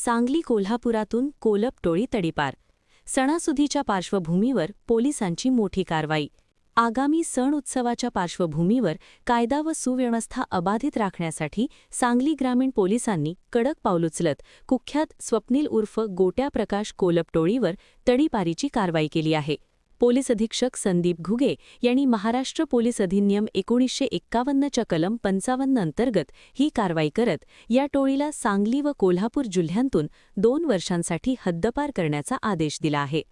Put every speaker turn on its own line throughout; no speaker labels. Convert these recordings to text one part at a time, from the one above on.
सांगली कोल्हापुरातून कोलप टोळी तडीपार. सणासुदीच्या पार्श्वभूमीवर पोलिसांची मोठी कारवाई. आगामी सण उत्सवाच्या पार्श्वभूमीवर कायदा व सुव्यवस्था अबाधित राखण्यासाठी सांगली ग्रामीण पोलिसांनी कडक पाऊल उचलत कुख्यात स्वप्नील उर्फ गोट्या प्रकाश कोलप टोळीवर तडीपारीची कारवाई केली आहे. पोलीस अधीक्षक संदीप घुगे यांनी महाराष्ट्र पोलीस अधिनियम 1951 च्या कलम 55 अंतर्गत ही कारवाई करत या टोळीला सांगली व कोल्हापूर जिल्ह्यांतून 2 वर्षांसाठी हद्दपार करण्याचा आदेश दिला आहे.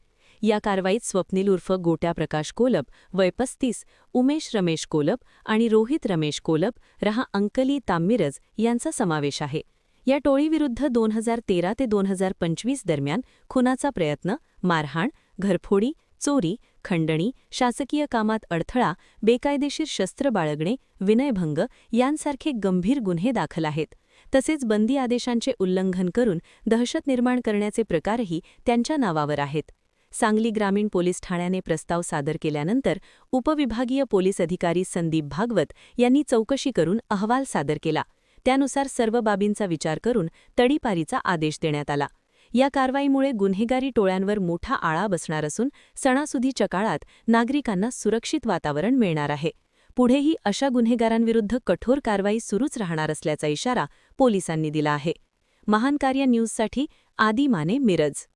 या कारवाईत स्वप्नील उर्फ गोट्या प्रकाश कोलप वय 35, उमेश रमेश कोलप आणि रोहित रमेश कोलप रहा अंकली ताम्मिरज यांचा समावेश आहे. या टोळीविरुद्ध 2013 ते 2025 दरम्यान खुनाचा प्रयत्न, मारहाण, घरफोडी, चोरी, खंडणी, शासकीय कामात अडथळा, बेकायदेशीर शस्त्र बाळगणे, विनयभंग यांसारखे गंभीर गुन्हे दाखल आहेत. तसेच बंदी आदेशांचे उल्लंघन करून दहशत निर्माण करण्याचे प्रकारही त्यांच्या नावावर आहेत. सांगली ग्रामीण पोलीस ठाण्याने प्रस्ताव सादर केल्यानंतर उपविभागीय पोलीस अधिकारी संदीप भागवत यांनी चौकशी करून अहवाल सादर केला. त्यानुसार सर्व बाबींचा विचार करून तडीपारीचा आदेश देण्यात आला. या कारवाईमुळे गुन्हेगारी टोळ्यांवर मोठा आळा बसणार असून सणासुदीच्या काळात नागरिकांना सुरक्षित वातावरण मिळणार आहे. पुढेही अशा गुन्हेगारांविरुद्ध कठोर कारवाई सुरूच राहणार असल्याचा इशारा पोलिसांनी दिला आहे. महान कार्य न्यूजसाठी आदी माने, मिरज.